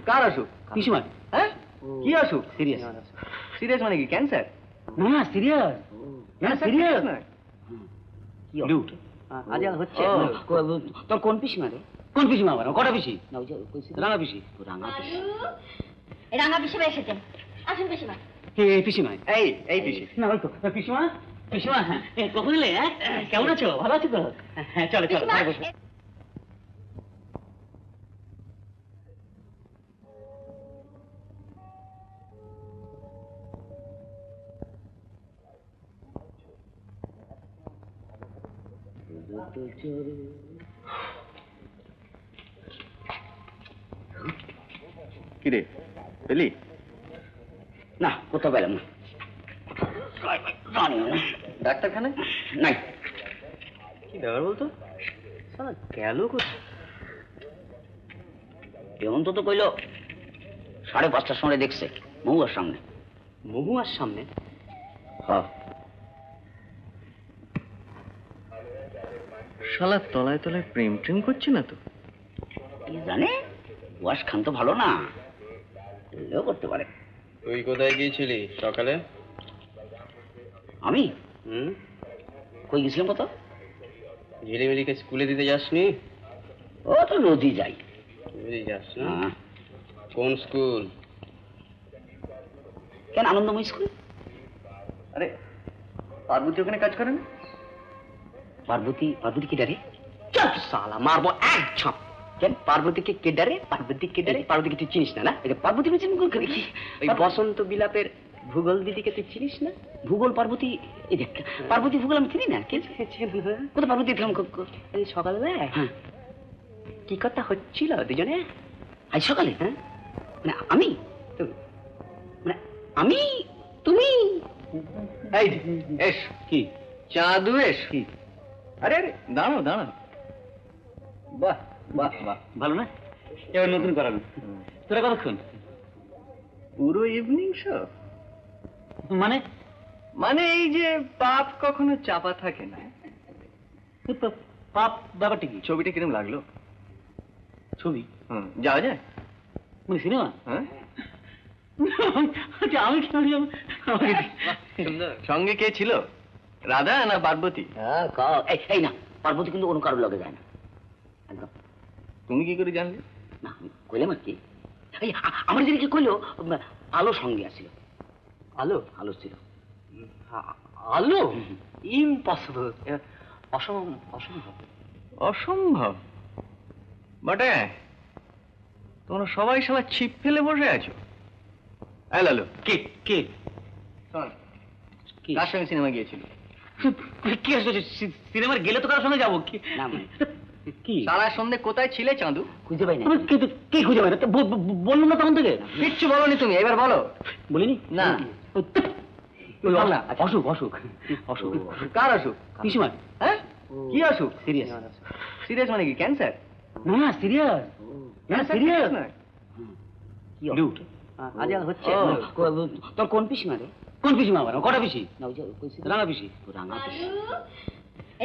কার অসুখ? পিসিমা। হ্যাঁ, কি অসুখ? সিরিয়াস। সিরিয়াস মানে কি, ক্যান্সার? না না, সিরিয়াস। সিরিয়াস নয়। কি অসুখ আজকাল হচ্ছে? তোর কোন পিসিমা রে? কোন পিসিমা আবার? কটা পিসি? না ওই যে রাঙা পিসি। রাঙা পিসি। রাঙা পিসিমা এসেছেন, আসুন পিসিমা। এই পিসিমা। এই পিসি। না ওই তো পিসিমা। পিসিমা, হ্যাঁ কখন এলে? কেমন আছো? ভালো আছো তো? হ্যাঁ চলো চলো বসো। কিরে পেলি? না কোথাও পেলাম না। ডাক্তারখানায় নাই। কি ব্যাপার বলতো? সালা গেল কোথায়? হেমন্ত তো কইল 5:30টার সময় দেখছে মহুয়ার সামনে। মহুয়ার সামনে? হ্যাঁ। শালা তলায় তলায় প্রেম প্রেম করছে না তো? কি জানে, ওয়াশ খান তো ভালো না, করলেও করতে পারে। তুই কোথায় গিয়েছিলি সকালে? আমি কই গেছিলাম? কত ঝিলিমিলিকে স্কুলে দিতে যাসনি? ও তো রোজই যাই। রোজই যাস না? হ্যাঁ। কোন স্কুল? কেন আনন্দময় স্কুল। আরে পার্বতী ওখানে কাজ করে না? পার্বতী? পার্বতী কি ডারে? শালা মারবো এক ঝাঁপ। কেন পার্বতীকে কে ডারে? পার্বতী কে ডারে? পার্বতীকে তুই চিনিস না? না, এটা পার্বতী বলছেন ভুল করে কি? ওই বসন্ত বিলাপের ভূগোল দিদিকে তুই চিনিস না? ভূগোল পার্বতী? এই দেখ, পার্বতী ভূগোল আমি চিনি না। কে কোথায় পার্বতী দেখলাম? এই সকালবেলা হ্যাঁ। কি কথা হচ্ছিল দুজনে আজ সকালে? হ্যাঁ, মানে আমি মানে আমি তুমি? এই এস কি চাঁদু এস কি? আরে আরে দাঁড়াও দাঁড়াও। বাহ বাহ বাহ, ভালো না? এবার নতুন করানো। তোরা কতক্ষণ? পুরো ইভিনিং শো? মানে মানে এই যে পাপ কখনো চাপা থাকে না। পাপ ব্যাপারটা কি? ছবিটা কিরম লাগলো? ছবি? যাওয়া যায়? মানে সিনেমা? হ্যাঁ, আমি কেন যাবো? সঙ্গে কে ছিল? রাধা না পার্বতী? এই না, পার্বতী কিন্তু কোনো কারোর লগে যায় না একদম। তুমি কি করে জানলে? না কইলাম আর কি। এই আমার যেদিকে কইলো আলো সঙ্গে আসছিল। আলো? আলো ছিল। আলো? ইম্পসিবল, অসম্ভব। অসম্ভব বটে। তোমরা সবাই সবাই ছিপ ফেলে বসে আছো। এই লালু, কে কে শোন, কি? কার সঙ্গে সিনেমা গিয়েছিল? কি আসলে সিনেমার গেলে তো কারোর সঙ্গে যাবো কি? না কি সারা সন্ধ্যে কোথায় ছিলে চাঁদু? খুঁজে পাই না। কে খুঁজে পাই না? বললাম না তখন থেকে। কিচ্ছু বলনি তুমি, এবার বলো। বলিনি না। অসুখ অসুখ অসুখ। কার অসুখ? পিসিমা। হ্যাঁ, কি অসুখ? সিরিয়াস। সিরিয়াস মানে কি, ক্যান্সার? না না, সিরিয়াস। সিরিয়াস নয়। কি অসুখ আজকাল হচ্ছে? তোর কোন পিসিমা রে? কোন পিসিমা আবার? কটা পিসি? না ওই যে রাঙা পিসি। রাঙা পিসি।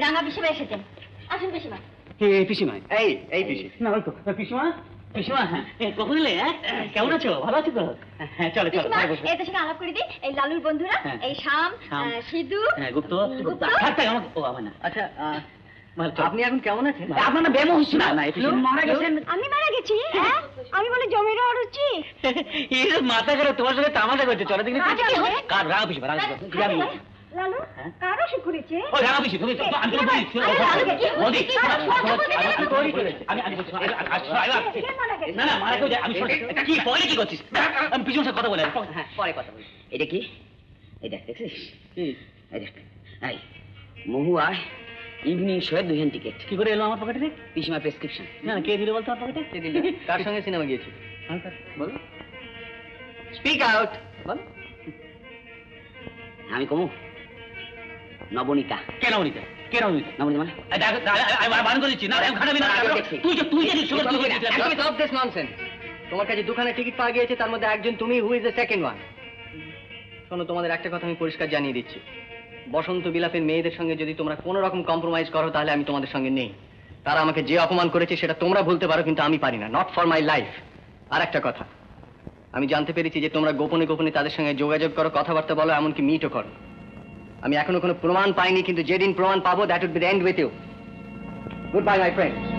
রাঙা পিসিমা এসেছেন, আসুন পিসিমা। এই পিসিমা। এই পিসি। না ওই তো পিসিমা। পিসিমা, হ্যাঁ কখন এলে? কেমন আছো? ভালো আছো তো? হ্যাঁ চলো চলো বসো। এদের সঙ্গে আলাপ করে দিই। এই লালুর বন্ধুরা, এই শাম, সিধু, গুপ্ত। ও আমার না। আচ্ছা, আপনি এখন কেমন আছেন? আপনার না ব্যায়াম হচ্ছে না? না মারা গেছেন। আমি মারা গেছি? হ্যাঁ, আমি বলে জমির অরুচি। এই মাথা খারাপ, তোমার সঙ্গে তামাশা করছে। চলো দেখি কার? রাঙা পিসি। রাঙা পিসি। লালু কারো অসুখ করেছে? ও রাঙা পিসি। তুমি আমি তো বলি না না মারা কেউ যায়। আমি কি পরে কি করছিস? আমি পিছনে সাথে কথা বলে। হ্যাঁ, পরে কথা বলি। এটা কি? এই দেখ, দেখছিস? এই দেখ, এই মহুয়া ইভিনিং শোয়ের 2 হ্যান্ড টিকিট। কি করে এলো আমার পকেটে রে? পিসিমা প্রেসক্রিপশন। না কে দিল বলতো আমার পকেটে? কে দিল? কার সঙ্গে সিনেমা গিয়েছিল? বলো, স্পিক আউট, বল। আমি কমু নবনীতা। কে নবনীতা? কে নবনীতা? নবনীতা মানে আমি বারণ করেছি না, খাটাবি না। তুই স্টপ দিস ননসেন্স। তোমার কাছে 2খানা টিকিট পাওয়া গিয়েছে, তার মধ্যে একজন তুমি, who is the second one. শোনো, তোমাদের একটা কথা আমি পরিষ্কার জানিয়ে দিচ্ছি। বসন্ত বিলাপের মেয়েদের সঙ্গে যদি তোমরা কোনো রকম কম্প্রোমাইজ করো, তাহলে আমি তোমাদের সঙ্গে নেই। তারা আমাকে যে অপমান করেছে সেটা তোমরা ভুলতে পারো, কিন্তু আমি পারি না। Not for my life. আর একটা কথা, আমি জানতে পেরেছি যে তোমরা গোপনে গোপনে তাদের সঙ্গে যোগাযোগ করো, কথাবার্তা বলো, এমনকি মিটও করো। আমি এখনো কোনো প্রমাণ পাইনি, কিন্তু যেদিন প্রমাণ পাবো that would be the end with you. Goodbye my friend.